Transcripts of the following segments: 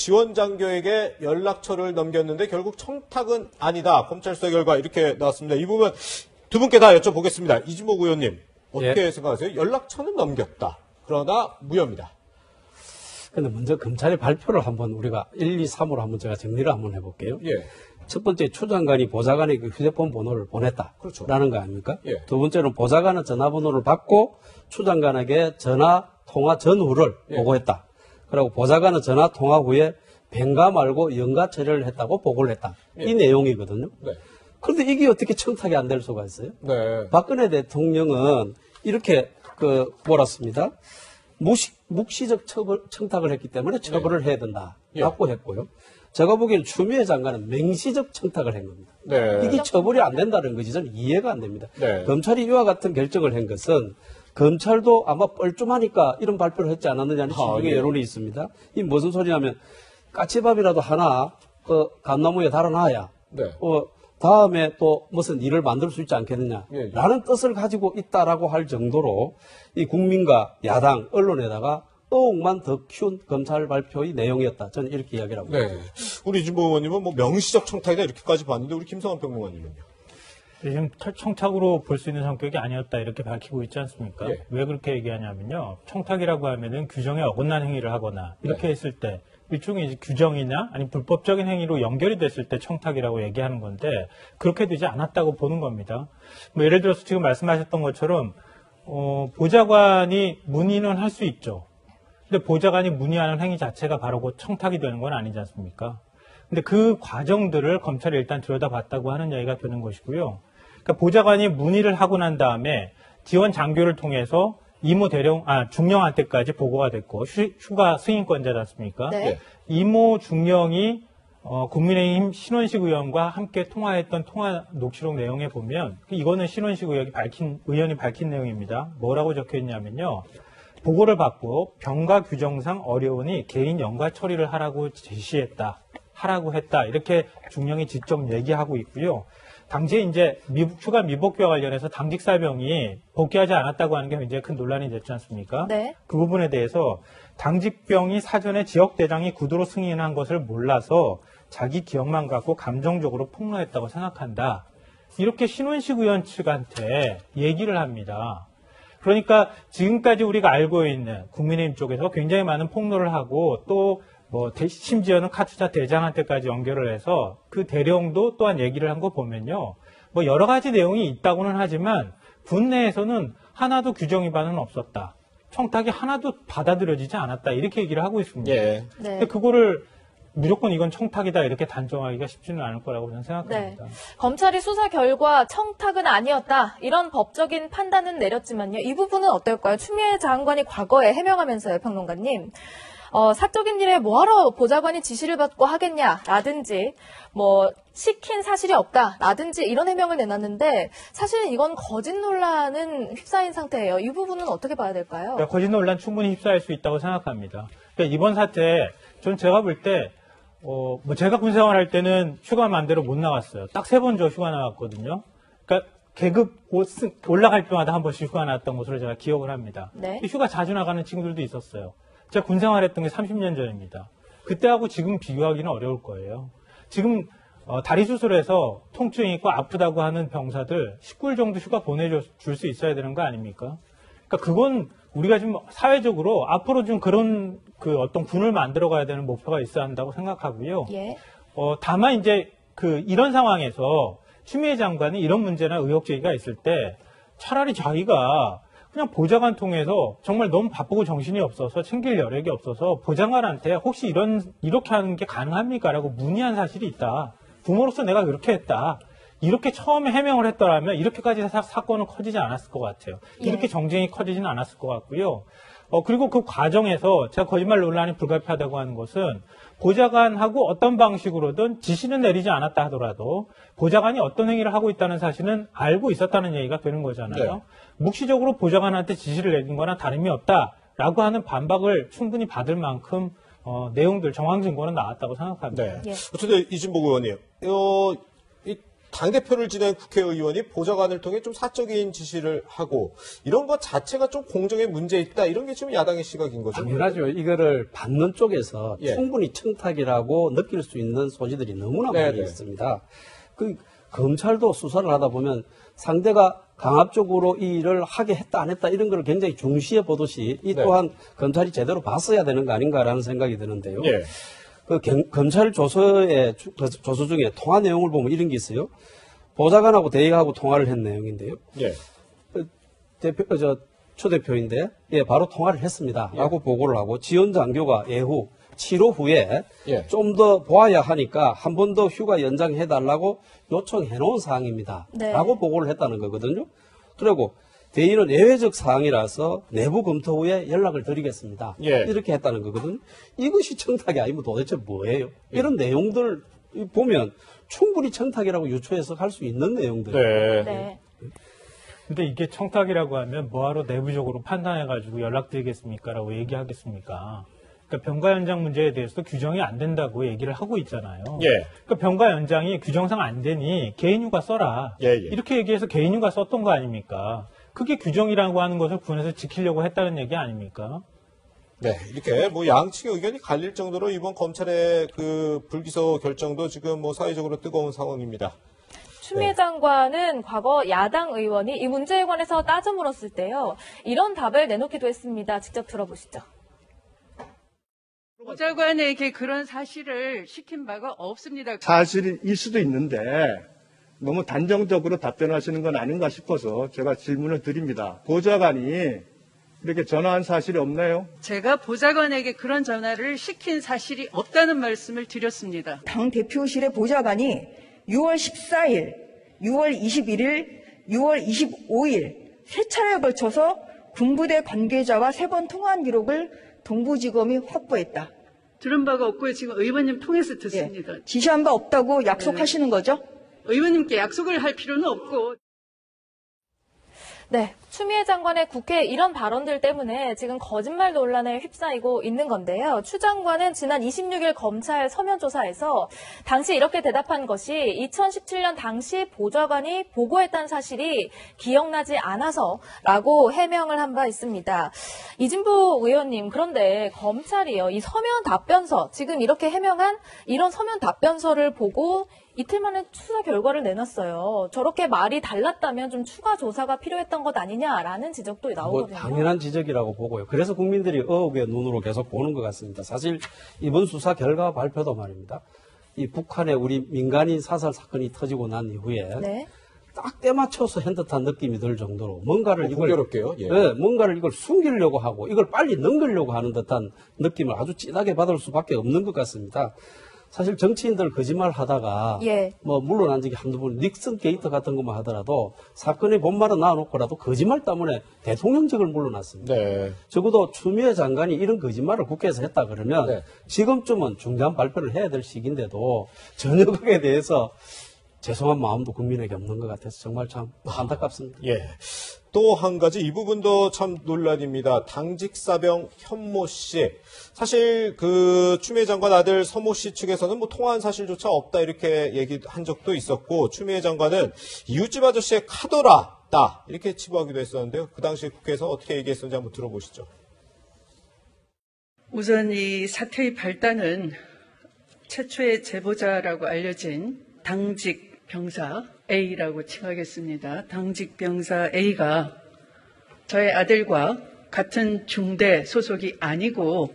지원 장교에게 연락처를 넘겼는데 결국 청탁은 아니다. 검찰 수사 결과 이렇게 나왔습니다. 이 부분 두 분께 다 여쭤보겠습니다. 이진복 의원님 어떻게 생각하세요? 연락처는 넘겼다. 그러나 무혐의다. 근데 먼저 검찰의 발표를 한번 우리가 1, 2, 3으로 한번 제가 정리를 한번 해볼게요. 첫 번째, 추 장관이 보좌관의 그 휴대폰 번호를 보냈다. 그렇죠. 라는 거 아닙니까? 예. 두 번째는 보좌관은 전화번호를 받고 추 장관에게 전화 통화 전후를 보고했다. 그리고 보좌관은 전화 통화 후에 변가 말고 연가 처리를 했다고 보고를 했다. 이 내용이거든요. 그런데 이게 어떻게 청탁이 안 될 수가 있어요? 박근혜 대통령은 이렇게 몰았습니다. 묵시적 청탁을 했기 때문에 처벌을 해야 된다라고 했고요. 제가 보기에는 추미애 장관은 맹시적 청탁을 한 겁니다. 이게 처벌이 안 된다는 것이 저는 이해가 안 됩니다. 검찰이 이와 같은 결정을 한 것은 검찰도 아마 뻘쭘하니까 이런 발표를 했지 않았느냐는 시중의 여론이 있습니다. 이 무슨 소리냐면 까치밥이라도 하나 감나무에 달아놔야 다음에 또 무슨 일을 만들 수 있지 않겠느냐라는 뜻을 가지고 있다라고 할 정도로 이 국민과 야당, 언론에다가 의혹만 더 키운 검찰 발표의 내용이었다. 저는 이렇게 이야기를 합니다. 우리 이진복 의원님은 뭐 명시적 청탁이다 이렇게까지 봤는데 우리 김성환 평론가님은요? 지금 청탁으로 볼 수 있는 성격이 아니었다 이렇게 밝히고 있지 않습니까? 왜 그렇게 얘기하냐면요. 청탁이라고 하면은 규정에 어긋난 행위를 하거나 이렇게 했을 때 일종의 이제 규정이나 아니면 불법적인 행위로 연결이 됐을 때 청탁이라고 얘기하는 건데 그렇게 되지 않았다고 보는 겁니다. 뭐 예를 들어서 지금 말씀하셨던 것처럼 보좌관이 문의는 할 수 있죠. 근데 보좌관이 문의하는 행위 자체가 바로 그 청탁이 되는 건 아니지 않습니까? 근데 그 과정들을 검찰이 일단 들여다봤다고 하는 이야기가 되는 것이고요. 그러니까 보좌관이 문의를 하고 난 다음에 지원 장교를 통해서 이모 중령한테까지 보고가 됐고 휴가 승인권자지 않습니까? 이모 중령이 국민의힘 신원식 의원과 함께 통화했던 통화 녹취록 내용에 보면 이거는 신원식 의원이 밝힌 내용입니다. 뭐라고 적혀 있냐면요. 보고를 받고 병가 규정상 어려우니 개인 연가 처리를 하라고 했다. 이렇게 중령이 직접 얘기하고 있고요. 당시에 이제 휴가 미복귀와 관련해서 당직 사병이 복귀하지 않았다고 하는 게 굉장히 큰 논란이 됐지 않습니까? 그 부분에 대해서 당직병이 사전에 지역대장이 구두로 승인한 것을 몰라서 자기 기억만 갖고 감정적으로 폭로했다고 생각한다. 이렇게 신원식 의원 측한테 얘기를 합니다. 그러니까 지금까지 우리가 알고 있는 국민의힘 쪽에서 굉장히 많은 폭로를 하고 또 심지어는 카투사 대장한테까지 연결을 해서 그 대령도 또한 얘기를 한 거 보면요. 여러 가지 내용이 있다고는 하지만 군 내에서는 하나도 규정 위반은 없었다. 청탁이 하나도 받아들여지지 않았다. 이렇게 얘기를 하고 있습니다. 근데 그거를 무조건 이건 청탁이다 이렇게 단정하기가 쉽지는 않을 거라고 저는 생각합니다. 검찰이 수사 결과 청탁은 아니었다. 이런 법적인 판단은 내렸지만요. 이 부분은 어떨까요? 추미애 장관이 과거에 해명하면서요, 평론가님. 사적인 일에 뭐하러 보좌관이 지시를 받고 하겠냐라든지 시킨 사실이 없다라든지 이런 해명을 내놨는데 사실은 이건 거짓 논란은 휩싸인 상태예요. 이 부분은 어떻게 봐야 될까요? 거짓 논란 충분히 휩싸일 수 있다고 생각합니다. 그러니까 이번 사태 제가 볼 때 제가 군생활할 때는 휴가 만대로 못 나갔어요. 딱 3번 휴가 나갔거든요. 그러니까 계급 올라갈 때마다 한 번씩 휴가 나왔던 것으로 제가 기억을 합니다. 휴가 자주 나가는 친구들도 있었어요. 제가 군생활했던 게 30년 전입니다. 그때하고 지금 비교하기는 어려울 거예요. 지금 다리 수술해서 통증이 있고 아프다고 하는 병사들 19일 정도 휴가 보내줄 수 있어야 되는 거 아닙니까? 그러니까 그건 우리가 지금 사회적으로 앞으로 좀 그런 어떤 군을 만들어가야 되는 목표가 있어야 한다고 생각하고요. 다만 이제 이런 상황에서 추미애 장관이 이런 문제나 의혹 제기가 있을 때 차라리 자기가 그냥 보좌관 통해서 정말 너무 바쁘고 정신이 없어서 챙길 여력이 없어서 보좌관한테 혹시 이렇게 하는 게 가능합니까? 라고 문의한 사실이 있다. 부모로서 내가 그렇게 했다. 이렇게 처음에 해명을 했더라면 이렇게까지 사건은 커지지 않았을 것 같아요. 이렇게 정쟁이 커지지는 않았을 것 같고요. 그리고 그 과정에서 제가 거짓말 논란이 불가피하다고 하는 것은 보좌관하고 어떤 방식으로든 지시는 내리지 않았다 하더라도 보좌관이 어떤 행위를 하고 있다는 사실은 알고 있었다는 얘기가 되는 거잖아요. 묵시적으로 보좌관한테 지시를 내린 거나 다름이 없다라고 하는 반박을 충분히 받을 만큼 내용들, 정황 증거는 나왔다고 생각합니다. 어쨌든 이진복 의원님, 당대표를 지낸 국회의원이 보좌관을 통해 좀 사적인 지시를 하고 이런 것 자체가 좀 공정에 문제 있다. 이런 게 지금 야당의 시각인 거죠. 당연하죠. 이거를 받는 쪽에서 예. 충분히 청탁이라고 느낄 수 있는 소지들이 너무나 많이 네네. 있습니다. 그 검찰도 수사를 하다 보면 상대가 강압적으로 이 일을 하게 했다 안 했다 이런 걸 굉장히 중시해 보듯이 이 네. 또한 검찰이 제대로 봤어야 되는 거 아닌가라는 생각이 드는데요. 예. 그 검찰 조서 중에 통화 내용을 보면 이런 게 있어요. 보좌관하고 대의하고 통화를 한 내용인데요. 예. 추 대표인데, 예, 바로 통화를 했습니다. 라고 보고를 하고, 지원 장교가 예후, 치료 후에 예. 좀 더 보아야 하니까 한 번 더 휴가 연장해달라고 요청해 놓은 사항입니다. 네. 라고 보고를 했다는 거거든요. 그리고 대의는 예외적 사항이라서 내부 검토 후에 연락을 드리겠습니다. 예. 이렇게 했다는 거거든요. 이것이 청탁이 아니면 도대체 뭐예요? 이런 내용들 보면 충분히 청탁이라고 유추해서 할 수 있는 내용들이에요. 네. 네. 근데 이게 청탁이라고 하면 뭐하러 내부적으로 판단해가지고 연락드리겠습니까라고 얘기하겠습니까? 그러니까 병가 연장 문제에 대해서도 규정이 안 된다고 얘기를 하고 있잖아요. 예. 그러니까 병가 연장이 규정상 안 되니 개인휴가 써라. 예, 예. 이렇게 얘기해서 개인휴가 썼던 거 아닙니까? 그게 규정이라고 하는 것을 군에서 지키려고 했다는 얘기 아닙니까? 네, 이렇게 뭐 양측의 의견이 갈릴 정도로 이번 검찰의 그 불기소 결정도 지금 뭐 사회적으로 뜨거운 상황입니다. 추미애 장관은 과거 야당 의원이 이 문제에 관해서 따져 물었을 때요. 이런 답을 내놓기도 했습니다. 직접 들어보시죠. 보좌관에게 그런 사실을 시킨 바가 없습니다. 사실일 수도 있는데 너무 단정적으로 답변하시는 건 아닌가 싶어서 제가 질문을 드립니다. 보좌관이 이렇게 전화한 사실이 없나요? 제가 보좌관에게 그런 전화를 시킨 사실이 없다는 말씀을 드렸습니다. 당 대표실의 보좌관이 6월 14일, 6월 21일, 6월 25일 세 차례에 걸쳐서 군부대 관계자와 3번 통화한 기록을 동부지검이 확보했다. 들은 바가 없고요. 지금 의원님 통해서 듣습니다. 예. 지시한 바 없다고 약속하시는 거죠? 의원님께 약속을 할 필요는 없고. 네, 추미애 장관의 국회 이런 발언들 때문에 지금 거짓말 논란에 휩싸이고 있는 건데요. 추 장관은 지난 26일 검찰 서면 조사에서 당시 이렇게 대답한 것이 2017년 당시 보좌관이 보고했다는 사실이 기억나지 않아서라고 해명을 한 바 있습니다. 이진부 의원님, 그런데 검찰이요, 이 서면 답변서, 지금 이렇게 해명한 이런 서면 답변서를 보고 이틀 만에 수사 결과를 내놨어요. 저렇게 말이 달랐다면 좀 추가 조사가 필요했던 것 아니냐라는 지적도 나오거든요. 당연한 지적이라고 보고요. 그래서 국민들이 의혹의 눈으로 계속 보는 것 같습니다. 사실 이번 수사 결과 발표도 말입니다. 이 북한의 우리 민간인 사살 사건이 터지고 난 이후에 네. 딱 때맞춰서 한 듯한 느낌이 들 정도로 뭔가를 이걸 공교롭게요. 예. 네, 뭔가를 이걸 숨기려고 하고 이걸 빨리 넘기려고 하는 듯한 느낌을 아주 진하게 받을 수밖에 없는 것 같습니다. 사실 정치인들 거짓말 하다가 예. 뭐 물러난 적이 한두 번 닉슨 게이트 같은 것만 하더라도 사건의 본말은 놔놓고라도 거짓말 때문에 대통령직을 물러났습니다. 네. 적어도 추미애 장관이 이런 거짓말을 국회에서 했다 그러면 네. 지금쯤은 중대한 발표를 해야 될 시기인데도 전혀 그에 대해서 죄송한 마음도 국민에게 없는 것 같아서 정말 참 안타깝습니다. 예. 또 한 가지 이 부분도 참 논란입니다. 당직 사병 현모 씨. 사실 그 추미애 장관 아들 서모 씨 측에서는 뭐 통화한 사실조차 없다 이렇게 얘기한 적도 있었고 추미애 장관은 이웃집 아저씨의 카더라다 이렇게 치부하기도 했었는데요. 그 당시 국회에서 어떻게 얘기했었는지 한번 들어보시죠. 우선 이 사태의 발단은 최초의 제보자라고 알려진 당직 병사 A라고 칭하겠습니다. 당직 병사 A가 저의 아들과 같은 중대 소속이 아니고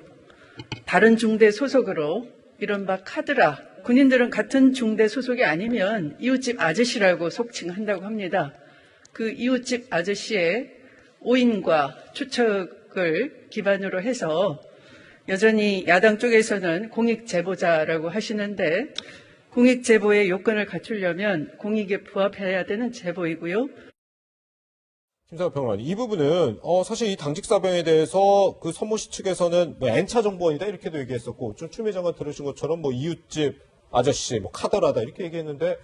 다른 중대 소속으로 이른바 카드라, 군인들은 같은 중대 소속이 아니면 이웃집 아저씨라고 속칭한다고 합니다. 그 이웃집 아저씨의 오인과 추측을 기반으로 해서 여전히 야당 쪽에서는 공익 제보자라고 하시는데 공익 제보의 요건을 갖추려면 공익에 부합해야 되는 제보이고요. 김상호 평론가님, 이 부분은 사실 이 당직 사병에 대해서 그 서모 씨 측에서는 뭐 N차 정보원이다 이렇게도 얘기했었고 좀 추미애 장관 들으신 것처럼 뭐 이웃집 아저씨, 뭐 카더라다 이렇게 얘기했는데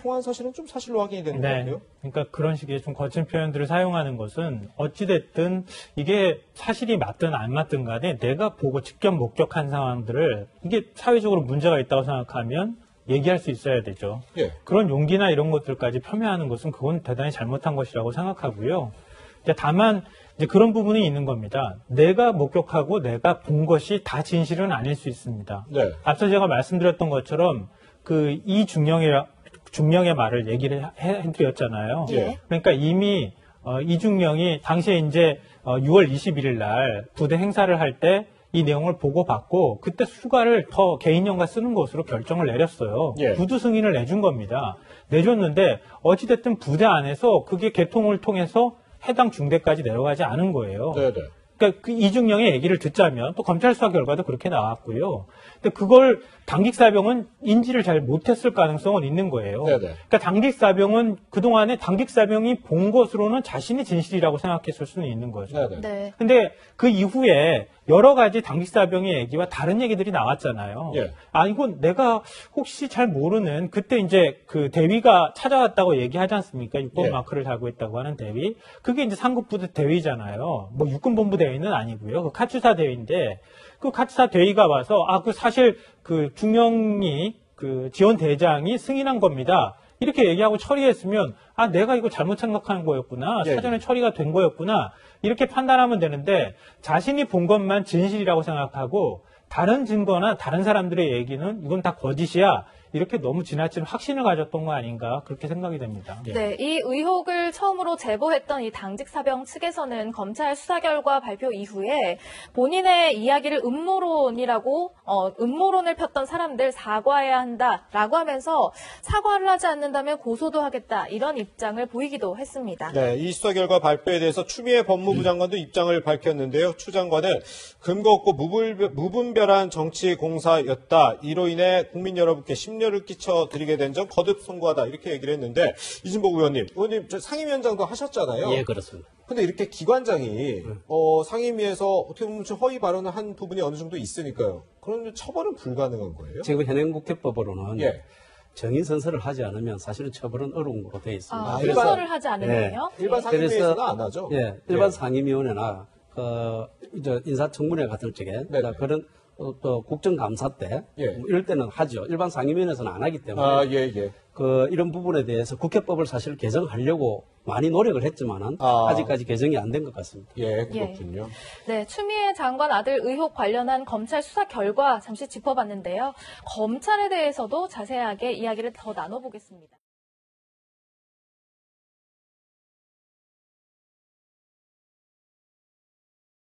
통화한 사실은 좀 사실로 확인이 되는 것 같아요. 그러니까 그런 식의 좀 거친 표현들을 사용하는 것은 어찌됐든 이게 사실이 맞든 안 맞든 간에 내가 보고 직접 목격한 상황들을 이게 사회적으로 문제가 있다고 생각하면 얘기할 수 있어야 되죠. 예. 그런 용기나 이런 것들까지 폄훼하는 것은 그건 대단히 잘못한 것이라고 생각하고요. 이제 다만 이제 그런 부분이 있는 겁니다. 내가 목격하고 내가 본 것이 다 진실은 아닐 수 있습니다. 네. 앞서 제가 말씀드렸던 것처럼 그 중령의 말을 얘기를 해드렸잖아요. 예. 그러니까 이미 이중령이 당시에 이제 6월 21일 날 부대 행사를 할 때 이 내용을 보고받고 그때 수가를 더 개인연가 쓰는 것으로 결정을 내렸어요. 예. 구두 승인을 내준 겁니다. 내줬는데 어찌됐든 부대 안에서 그게 개통을 통해서 해당 중대까지 내려가지 않은 거예요. 네네. 그러니까 그 이중령의 얘기를 듣자면 또 검찰 수사 결과도 그렇게 나왔고요. 근데 그걸 당직사병은 인지를 잘 못했을 가능성은 있는 거예요. 네네. 그러니까 당직사병은 그동안에 당직사병이 본 것으로는 자신이 진실이라고 생각했을 수는 있는 거죠. 네네. 네. 근데 그 이후에 여러 가지 당직사병의 얘기와 다른 얘기들이 나왔잖아요. 예. 아, 이건 내가 혹시 잘 모르는 그때 이제 그 대위가 찾아왔다고 얘기하지 않습니까? 육군 예. 마크를 달고 있다고 하는 대위. 그게 이제 상급부대 대위잖아요. 뭐 육군본부 대위는 아니고요. 그 카투사 대위인데 그 카투사 대위가 와서 그 사실 그 중령이 그 지원 대장이 승인한 겁니다. 이렇게 얘기하고 처리했으면 내가 이거 잘못 생각하는 거였구나. 예. 사전에 처리가 된 거였구나. 이렇게 판단하면 되는데 자신이 본 것만 진실이라고 생각하고 다른 증거나 다른 사람들의 얘기는 이건 다 거짓이야. 이렇게 너무 지나친 확신을 가졌던 거 아닌가 그렇게 생각이 됩니다. 네, 이 의혹을 처음으로 제보했던 이 당직사병 측에서는 검찰 수사 결과 발표 이후에 본인의 이야기를 음모론을 폈던 사람들 사과해야 한다라고 하면서 사과를 하지 않는다면 고소도 하겠다 이런 입장을 보이기도 했습니다. 네, 이 수사 결과 발표에 대해서 추미애 법무부 장관도 입장을 밝혔는데요. 추 장관은 근거 없고 무분별한 정치 공사였다. 이로 인해 국민 여러분께 심려를 끼쳐드리게 된 점 거듭 송구하다. 이렇게 얘기를 했는데 이진복 의원님 저 상임위원장도 하셨잖아요. 예, 그렇습니다. 근데 이렇게 기관장이 상임위에서 어떻게 보면 좀 허위 발언을 한 부분이 어느 정도 있으니까요. 그런 처벌은 불가능한 거예요? 지금 현행국회법으로는 예. 정인 선서를 하지 않으면 사실은 처벌은 어려운 거로 되어 있습니다. 선서를 하지 않으면요? 일반 상임위에서는 안 하죠? 예, 일반 상임위원회나 이제 인사청문회 같은 쪽에 네네. 그런 또 국정감사 때 예. 뭐 이럴 때는 하죠. 일반 상임위원회에서는 안 하기 때문에 예. 이런 부분에 대해서 국회법을 사실 개정하려고 많이 노력을 했지만은 아직까지 개정이 안 된 것 같습니다. 예, 그렇군요. 네, 추미애 장관 아들 의혹 관련한 검찰 수사 결과 잠시 짚어봤는데요. 검찰에 대해서도 자세하게 이야기를 더 나눠보겠습니다.